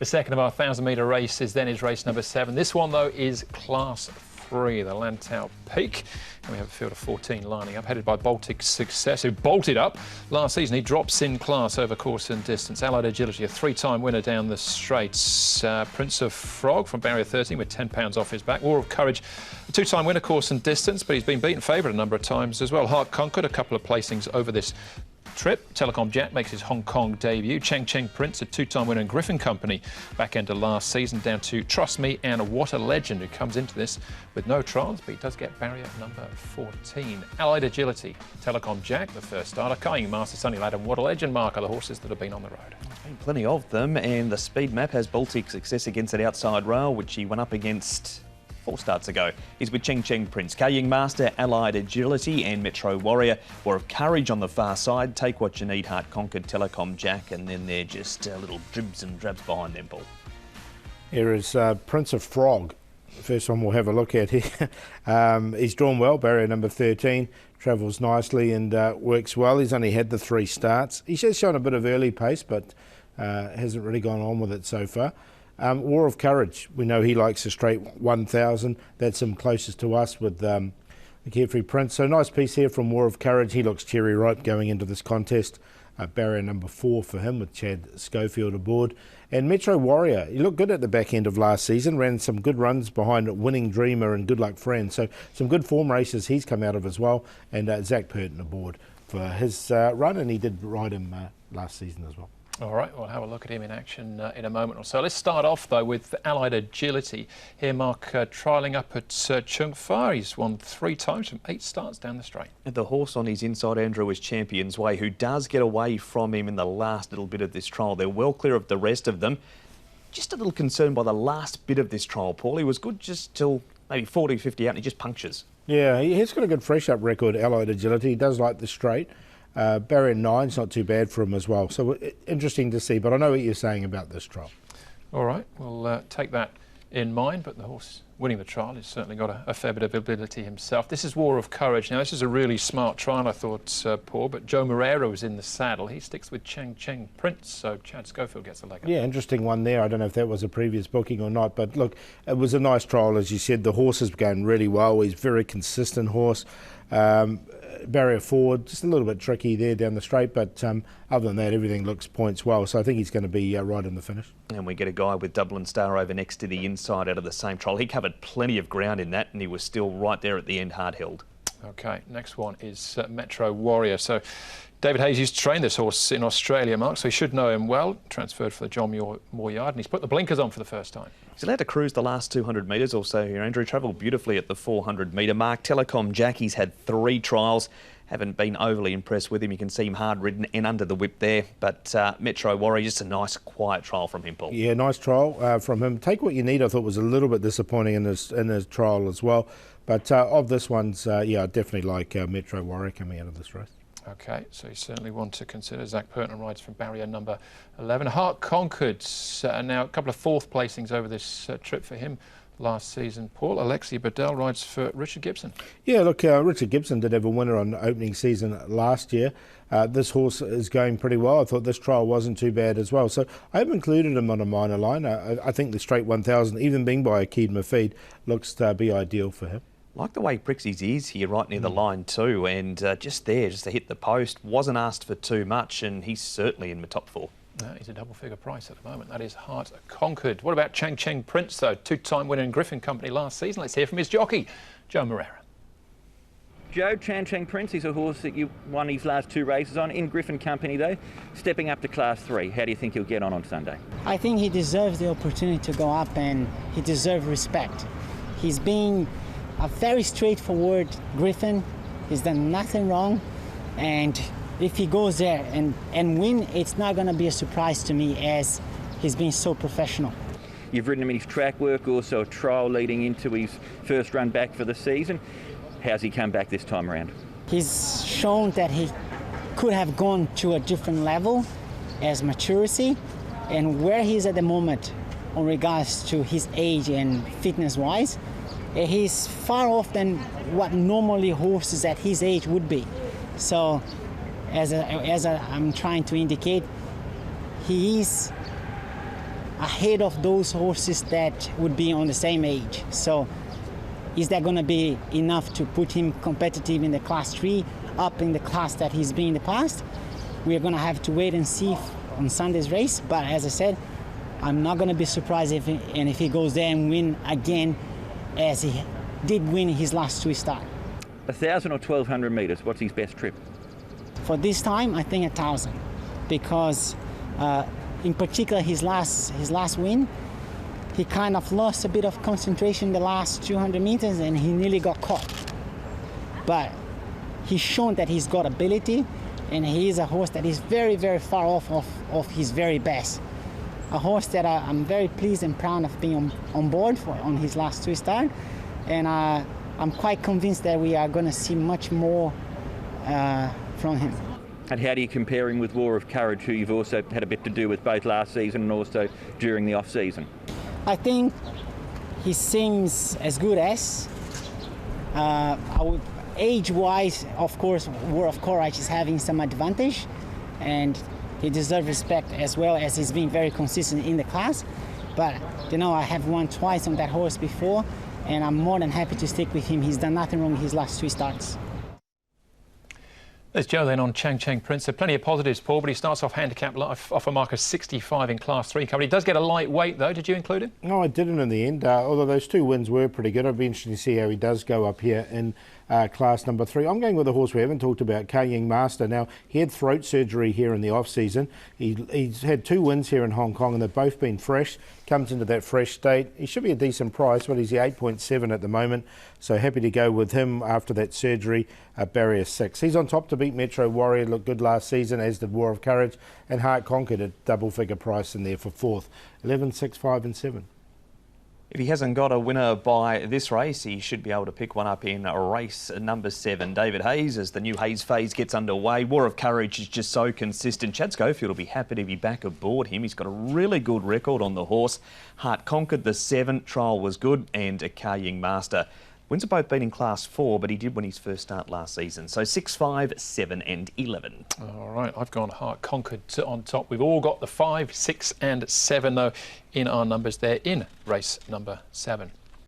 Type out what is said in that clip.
The second of our 1,000-metre races then is race number 7. This one, though, is Class 3, the Lantau Peak. And we have a field of 14 lining up, headed by Baltic Success, who bolted up. Last season, he drops in class over course and distance. Allied Agility, a 3-time winner down the straights. Prince of Frog from barrier 13 with £10 off his back. War of Courage, a 2-time winner course and distance, but he's been beaten favourite a number of times as well. Heart Conquered, a couple of placings over this trip. Telecom Jack makes his Hong Kong debut. Cheng Cheng Prince, a 2-time winner in Griffin Company back end of last season, down to Trust Me and What a Legend, who comes into this with no trials, but he does get barrier number 14. Allied Agility, Telecom Jack, the first starter. Kying Master, Sunny Lad and What a Legend mark are the horses that have been on the road. There's been plenty of them, and the speed map has Baltic Success against that outside rail, which he went up against 4 starts ago. He's with Cheng Cheng Prince, Kaying Master, Allied Agility and Metro Warrior. War of Courage on the far side. Take What You Need, Heart Conquered, Telecom Jack, and then they're just little dribs and drabs behind them, Paul. Here is Prince of Frog. The first one we'll have a look at here. He's drawn well, barrier number 13. Travels nicely and works well. He's only had the 3 starts. He's just shown a bit of early pace, but hasn't really gone on with it so far. War of Courage, we know he likes a straight 1,000. That's him closest to us with the Carefree Prince. So nice piece here from War of Courage. He looks cherry ripe going into this contest. Barrier number 4 for him with Chad Schofield aboard. And Metro Warrior, he looked good at the back end of last season, ran some good runs behind Winning Dreamer and Good Luck Friend. So some good form races he's come out of as well. And Zach Purton aboard for his run, and he did ride him last season as well. All right, we'll have a look at him in action in a moment or so. Let's start off, though, with Allied Agility. Here, Mark, trialling up at Chung Fa. He's won 3 times from 8 starts down the straight. And the horse on his inside, Andrew, is Champion's Way, who does get away from him in the last little bit of this trial. They're well clear of the rest of them. Just a little concerned by the last bit of this trial, Paul. He was good just till maybe 40, 50 out, and he just punctures. Yeah, he's got a good fresh-up record, Allied Agility. He does like the straight. Barrier 9's not too bad for him as well. So interesting to see, but I know what you're saying about this trial. All right, we'll take that in mind, but the horse winning the trial has certainly got a fair bit of ability himself. This is War of Courage. Now, this is a really smart trial, I thought, Paul, but Joe Moreira was in the saddle. He sticks with Cheng Cheng Prince, so Chad Schofield gets a leg up. Yeah, interesting one there. I don't know if that was a previous booking or not, but look, it was a nice trial, as you said. The horse is going really well. He's a very consistent horse. Barrier 4, just a little bit tricky there down the straight, but other than that, everything looks points well, so I think he's going to be right in the finish. And we get a guy with Dublin Star over next to the inside out of the same trial. He covered plenty of ground in that, and he was still right there at the end, hard held. Okay, next one is Metro Warrior. So David Hayes used to train this horse in Australia, Mark, so he should know him well. Transferred for the John Moore Yard, and he's put the blinkers on for the first time. He's allowed to cruise the last 200 metres or so here, Andrew. Travelled beautifully at the 400-metre mark. Telecom Jackie's had 3 trials. Haven't been overly impressed with him. You can see him hard-ridden and under the whip there. But Metro Warrior, just a nice, quiet trial from him, Paul. Yeah, nice trial from him. Take What You Need, I thought, was a little bit disappointing in his trial as well. But of this one's, yeah, I definitely like Metro Warrior coming out of this race. OK, so you certainly want to consider. Zach Purton rides from barrier number 11. Heart Conquered, now a couple of 4th placings over this trip for him last season. Paul, Alexi Bedell rides for Richard Gibson. Yeah, look, Richard Gibson did have a winner on opening season last year. This horse is going pretty well. I thought this trial wasn't too bad as well. So I have included him on a minor line. I think the straight 1,000, even being by Akeed Mafid, looks to be ideal for him. Like the way he pricks his ears here right near the line too, and just there, just to hit the post, wasn't asked for too much, and he's certainly in the top 4. He's a double-figure price at the moment. That is Heart Conquered. What about Cheng Cheng Prince, though? 2-time winner in Griffin Company last season. Let's hear from his jockey, Joe Moreira. Joe, Cheng Cheng Prince is a horse that you won his last 2 races on in Griffin Company, though, stepping up to Class 3. How do you think he'll get on Sunday? I think he deserves the opportunity to go up, and he deserves respect. He's been a very straightforward Griffin. He's done nothing wrong, and if he goes there and win, it's not going to be a surprise to me, as he's been so professional. You've ridden him in his track work, also a trial leading into his first run back for the season. How's he come back this time around? He's shown that he could have gone to a different level as maturity, and where he's at the moment in regards to his age and fitness-wise, he's far off than what normally horses at his age would be. So, as I'm trying to indicate, he is ahead of those horses that would be on the same age. So is that going to be enough to put him competitive in the Class 3, up in the class that he's been in the past? We're going to have to wait and see on Sunday's race. But as I said, I'm not going to be surprised if he goes there and win again, as he did win his last 2 starts. 1,000 or 1,200 metres, what's his best trip? For this time, I think 1,000, because in particular his last win, he kind of lost a bit of concentration the last 200 meters and he nearly got caught. But he's shown that he's got ability, and he is a horse that is very, very far off of his very best. A horse that I'm very pleased and proud of being on board on his last 2 starts, and I'm quite convinced that we are going to see much more from him. And how do you compare him with War of Courage, who you've also had a bit to do with both last season and also during the off-season? I think he seems as good as. Age-wise, of course, War of Courage is having some advantage, and he deserves respect as well, as he's been very consistent in the class. But, you know, I have won twice on that horse before, and I'm more than happy to stick with him. He's done nothing wrong in his last 3 starts. There's Joe then on Chang Cheng Prince. So plenty of positives, Paul, but he starts off handicap off a mark of 65 in Class 3 cover. He does get a lightweight, though. Did you include him? No, I didn't in the end, although those 2 wins were pretty good. I'd be interested to see how he does go up here in class number 3. I'm going with a horse we haven't talked about, Kaying Master. Now, he had throat surgery here in the off-season. He's had 2 wins here in Hong Kong, and they've both been fresh. Comes into that fresh state. He should be a decent price, but he's the 8.7 at the moment. So happy to go with him after that surgery, barrier 6. He's on top to beat Metro Warrior, looked good last season, as did War of Courage, and Heart Conquered at double-figure price in there for 4th. 11, 6, 5 and 7. If he hasn't got a winner by this race, he should be able to pick one up in race number 7. David Hayes, as the new Hayes phase gets underway. War of Courage is just so consistent. Chad Schofield will be happy to be back aboard him. He's got a really good record on the horse. Heart Conquered, the 7. Trial was good, and Kaying Master. Wins have both been in Class 4, but he did win his first start last season. So 6, 5, 7 and 11. All right, I've gone Heart Conquered on top. We've all got the 5, 6 and 7, though, in our numbers there in race number 7.